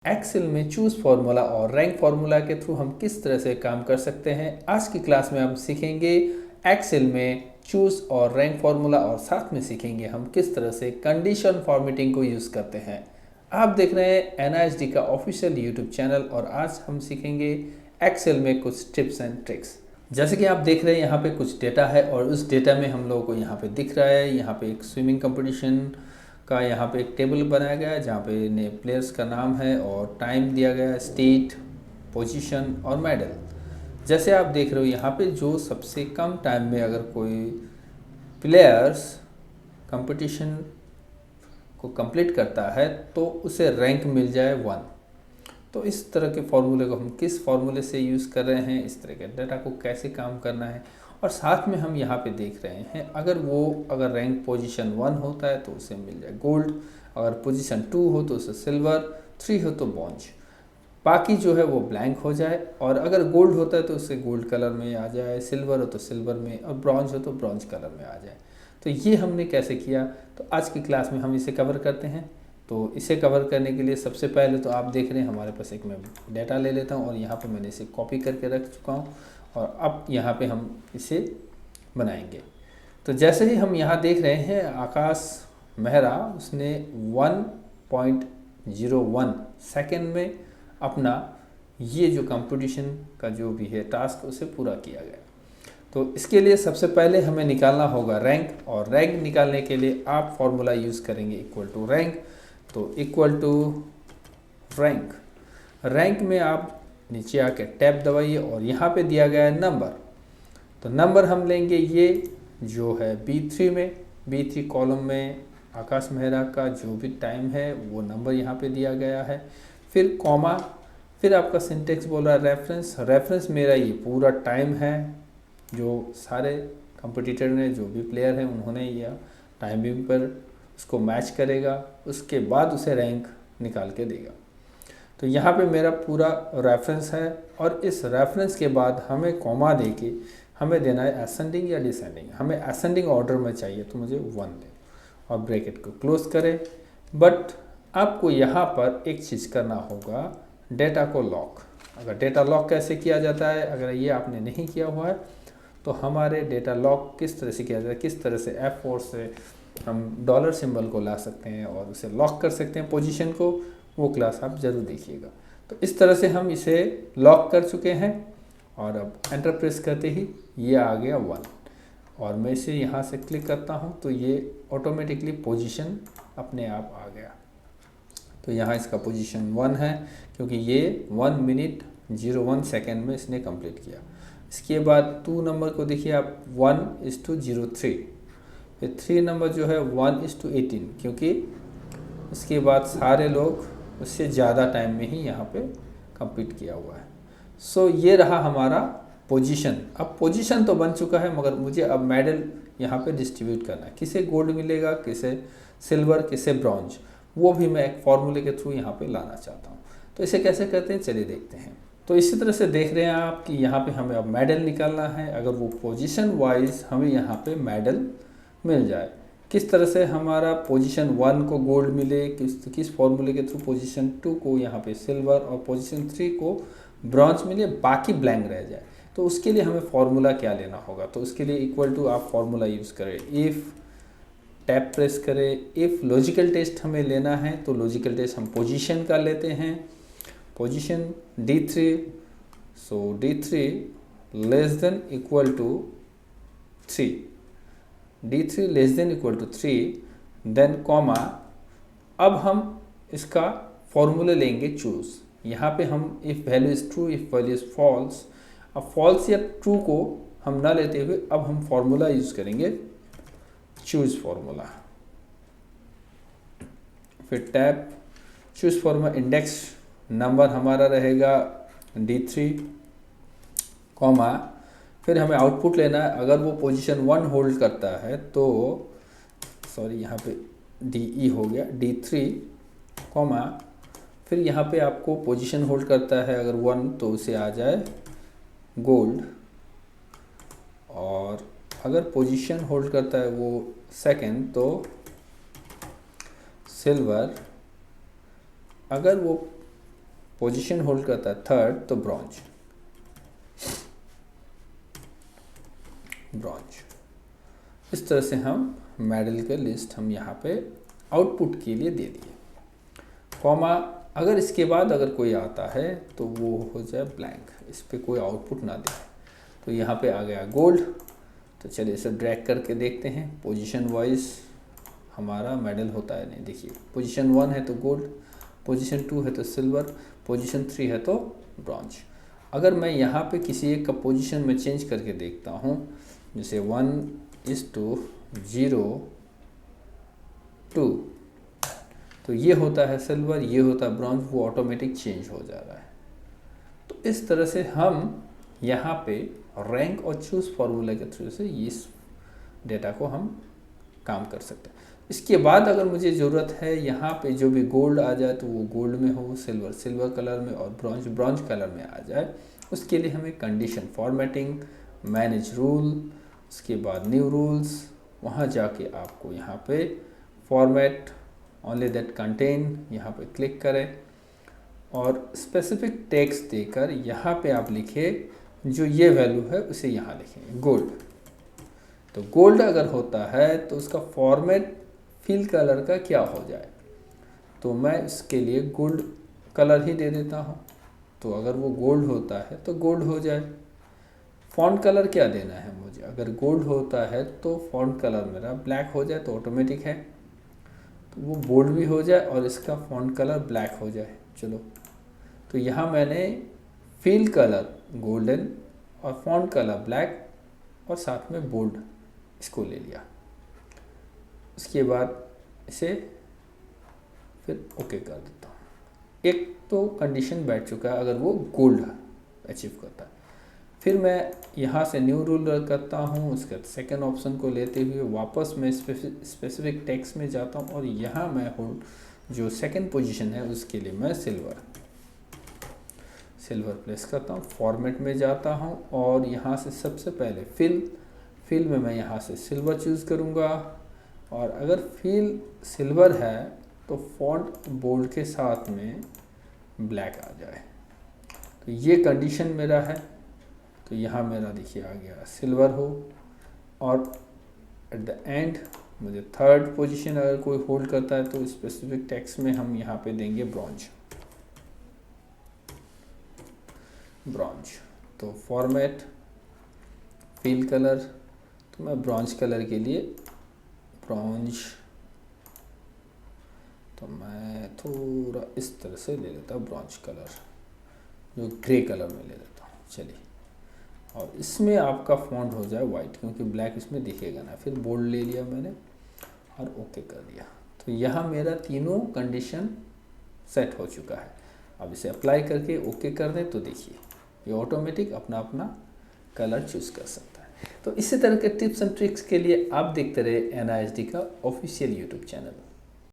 Excel में choose formula और rank formula के थ्रू हम किस तरह से काम कर सकते हैं। आज की क्लास में हम सीखेंगे एक्सेल में चूज़ और रैंक फार्मूला और साथ में सीखेंगे हम किस तरह से कंडीशन फॉर्मेटिंग को यूज़ करते हैं। आप देख रहे हैं NISD का ऑफिशियल यूट्यूब चैनल और आज हम सीखेंगे एक्सेल में कुछ टिप्स एंड ट्रिक्स। जैसे कि आप देख रहे हैं यहाँ पे कुछ डेटा है और उस डेटा में हम लोगों को यहाँ पे दिख रहा है, यहाँ पे एक स्विमिंग कंपटीशन का यहाँ पे एक टेबल बनाया गया है जहाँ पे ने प्लेयर्स का नाम है और टाइम दिया गया है, स्टेट, पोजीशन और मेडल। जैसे आप देख रहे हो यहाँ पे जो सबसे कम टाइम में अगर कोई प्लेयर्स कंपटीशन को कंप्लीट करता है तो उसे रैंक मिल जाए 1। तो इस तरह के फॉर्मूले को हम किस फॉर्मूले से यूज़ कर रहे हैं, इस तरह के डाटा को कैसे काम करना है और साथ में हम यहाँ पे देख रहे हैं अगर रैंक पोजीशन 1 होता है तो उसे मिल जाए गोल्ड, अगर पोजीशन 2 हो तो उसे सिल्वर, 3 हो तो ब्रॉन्ज, बाकी जो है वो ब्लैंक हो जाए। और अगर गोल्ड होता है तो उसे गोल्ड कलर में आ जाए, सिल्वर हो तो सिल्वर में और ब्रॉन्ज हो तो ब्रॉन्ज कलर में आ जाए। तो ये हमने कैसे किया, तो आज की क्लास में हम इसे कवर करते हैं। तो इसे कवर करने के लिए सबसे पहले तो आप देख रहे हैं हमारे पास एक मैं डेटा ले लेता हूँ और यहाँ पे मैंने इसे कॉपी करके रख चुका हूँ और अब यहाँ पे हम इसे बनाएंगे। तो जैसे ही हम यहाँ देख रहे हैं आकाश मेहरा उसने 1.01 सेकेंड में अपना ये जो कंपटीशन का जो भी है टास्क उसे पूरा किया गया। तो इसके लिए सबसे पहले हमें निकालना होगा रैंक, और रैंक निकालने के लिए आप फॉर्मूला यूज़ करेंगे इक्वल टू रैंक। तो इक्वल टू रैंक, रैंक में आप नीचे आके टैब दबाइए और यहाँ पे दिया गया है नंबर। तो नंबर हम लेंगे ये जो है B3 कॉलम में आकाश मेहरा का जो भी टाइम है वो नंबर यहाँ पे दिया गया है। फिर कॉमा, फिर आपका सिंटेक्स बोल रहा है रेफरेंस मेरा ये पूरा टाइम है जो सारे कंपटीटर ने जो भी प्लेयर हैं उन्होंने यह टाइम भी पर उसको मैच करेगा, उसके बाद उसे रैंक निकाल के देगा। तो यहाँ पे मेरा पूरा रेफरेंस है और इस रेफरेंस के बाद हमें कॉमा दे के हमें देना है असेंडिंग या डिसेंडिंग। हमें असेंडिंग ऑर्डर में चाहिए तो मुझे 1 दे और ब्रैकेट को क्लोज करें। बट आपको यहाँ पर एक चीज़ करना होगा, डेटा को लॉक। अगर डेटा लॉक कैसे किया जाता है, अगर ये आपने नहीं किया हुआ है तो हमारे डेटा लॉक किस तरह से किया जाता है, किस तरह से F4 से हम डॉलर सिंबल को ला सकते हैं और उसे लॉक कर सकते हैं पोजीशन को, वो क्लास आप ज़रूर देखिएगा। तो इस तरह से हम इसे लॉक कर चुके हैं और अब एंटर प्रेस करते ही ये आ गया 1 और मैं इसे यहाँ से क्लिक करता हूँ तो ये ऑटोमेटिकली पोजीशन अपने आप आ गया। तो यहाँ इसका पोजीशन 1 है क्योंकि ये 1 मिनट 01 सेकेंड में इसने कंप्लीट किया। इसके बाद 2 नंबर को देखिए आप 1:03, फिर 3 नंबर जो है 1:18 क्योंकि इसके बाद सारे लोग उससे ज़्यादा टाइम में ही यहाँ पे कंप्लीट किया हुआ है। सो ये रहा हमारा पोजीशन। अब पोजीशन तो बन चुका है मगर मुझे अब मेडल यहाँ पे डिस्ट्रीब्यूट करना है, किसे गोल्ड मिलेगा, किसे सिल्वर, किसे ब्रॉन्ज, वो भी मैं एक फॉर्मूले के थ्रू यहाँ पे लाना चाहता हूँ। तो इसे कैसे करते हैं चलिए देखते हैं। तो इसी तरह से देख रहे हैं आप कि यहाँ पे हमें अब मेडल निकालना है। अगर वो पोजीशन वाइज हमें यहाँ पे मेडल मिल जाए, किस तरह से हमारा पोजीशन 1 को गोल्ड मिले, किस फॉर्मूले के थ्रू पोजीशन 2 को यहाँ पे सिल्वर और पोजीशन 3 को ब्रॉन्ज मिले, बाकी ब्लैंक रह जाए, तो उसके लिए हमें फॉर्मूला क्या लेना होगा। तो उसके लिए इक्वल टू आप फॉर्मूला यूज़ करें, इफ़ टैब प्रेस करें, इफ़ लॉजिकल टेस्ट हमें लेना है तो लॉजिकल टेस्ट हम पोजीशन का लेते हैं, position D3, so D3 less than equal to 3, D3 less than equal to 3, then comma. अब हम इसका फॉर्मूला लेंगे चूज़। यहाँ पे हम if value is true, if value is false. अब फॉल्स या ट्रू को हम ना लेते हुए अब हम फॉर्मूला यूज़ करेंगे चूज़ फॉर्मूला। फिर tab choose formula, index number हमारा रहेगा D3 कॉमा, फिर हमें आउटपुट लेना है। अगर वो पोजीशन 1 होल्ड करता है तो यहाँ पे DE हो गया, D3 कॉमा, फिर यहाँ पे आपको पोजीशन होल्ड करता है अगर 1 तो उसे आ जाए गोल्ड, और अगर पोजीशन होल्ड करता है वो सेकेंड तो सिल्वर, अगर वो पोजीशन होल्ड करता है थर्ड, तो ब्रॉन्ज। इस तरह से हम मेडल के लिस्ट हम यहाँ पे आउटपुट के लिए दे दिए। कॉमा, अगर इसके बाद अगर कोई आता है तो वो हो जाए ब्लैंक, इस पर कोई आउटपुट ना दे। तो यहाँ पे आ गया गोल्ड। तो चलिए इसे ड्रैग करके देखते हैं पोजीशन वाइज हमारा मेडल होता है नहीं। देखिए पोजीशन 1 है तो गोल्ड, पोजीशन 2 है तो सिल्वर, पोजीशन 3 है तो ब्रॉन्ज। अगर मैं यहाँ पे किसी एक का पोजीशन में चेंज करके देखता हूँ, जैसे 1:0:2, तो ये होता है सिल्वर, ये होता है ब्रॉन्ज, वो ऑटोमेटिक चेंज हो जा रहा है। तो इस तरह से हम यहाँ पे रैंक और चूज फार्मूला के थ्रू से इस डेटा को हम काम कर सकते हैं। इसके बाद अगर मुझे ज़रूरत है यहाँ पे जो भी गोल्ड आ जाए तो वो गोल्ड में हो, सिल्वर सिल्वर कलर में और ब्रॉन्ज ब्रॉन्ज कलर में आ जाए, उसके लिए हमें कंडीशन फॉर्मेटिंग, मैनेज रूल, उसके बाद न्यू रूल्स, वहाँ जाके आपको यहाँ पे फॉर्मेट ओनली दैट कंटेन यहाँ पे क्लिक करें और स्पेसिफिक टेक्स्ट देकर यहाँ पे आप लिखे जो ये वैल्यू है उसे यहाँ लिखेंगे गोल्ड। तो गोल्ड अगर होता है तो उसका फॉर्मेट फिल कलर का क्या हो जाए, तो मैं इसके लिए गोल्ड कलर ही दे देता हूँ। तो अगर वो गोल्ड होता है तो गोल्ड हो जाए। फॉन्ट कलर क्या देना है मुझे, अगर गोल्ड होता है तो फॉन्ट कलर मेरा ब्लैक हो जाए तो ऑटोमेटिक है, तो वो बोल्ड भी हो जाए और इसका फॉन्ट कलर ब्लैक हो जाए। चलो तो यहाँ मैंने फिल कलर गोल्डन और फॉन्ट कलर ब्लैक और साथ में बोल्ड इसको ले लिया। उसके बाद इसे फिर ओके कर देता हूँ। एक तो कंडीशन बैठ चुका है अगर वो गोल्ड अचीव करता है। फिर मैं यहाँ से न्यू रूल करता हूँ, उसके सेकंड ऑप्शन को लेते हुए वापस मैं स्पेसिफिक टेक्स्ट में जाता हूँ और यहाँ मैं होल्ड जो सेकंड पोजीशन है उसके लिए मैं सिल्वर प्लेस करता हूँ। फॉर्मेट में जाता हूँ और यहाँ से सबसे पहले फिल में मैं यहाँ से सिल्वर चूज़ करूँगा और अगर फिल सिल्वर है तो फॉन्ट बोल्ड के साथ में ब्लैक आ जाए। तो ये कंडीशन मेरा है। तो यहाँ मेरा देखिए आ गया सिल्वर हो और एट द एंड मुझे थर्ड पोजीशन अगर कोई होल्ड करता है तो स्पेसिफिक टेक्स्ट में हम यहाँ पे देंगे ब्रॉन्ज। तो फॉर्मेट फिल कलर, तो मैं ब्रॉन्ज कलर के लिए ब्रॉन्ज, तो मैं थोड़ा इस तरह से ले लेता हूँ ब्रॉन्ज कलर, जो ग्रे कलर में ले लेता हूँ। चलिए और इसमें आपका फॉन्ट हो जाए वाइट क्योंकि ब्लैक इसमें दिखेगा ना। फिर बोल्ड ले लिया मैंने और ओके कर दिया। तो यहाँ मेरा तीनों कंडीशन सेट हो चुका है। अब इसे अप्लाई करके ओके कर दें तो देखिए ये ऑटोमेटिक अपना अपना कलर चूज़ कर सकता है। तो इसी तरह के टिप्स एंड ट्रिक्स के लिए आप देखते रहे NISD का ऑफिशियल यूट्यूब चैनल।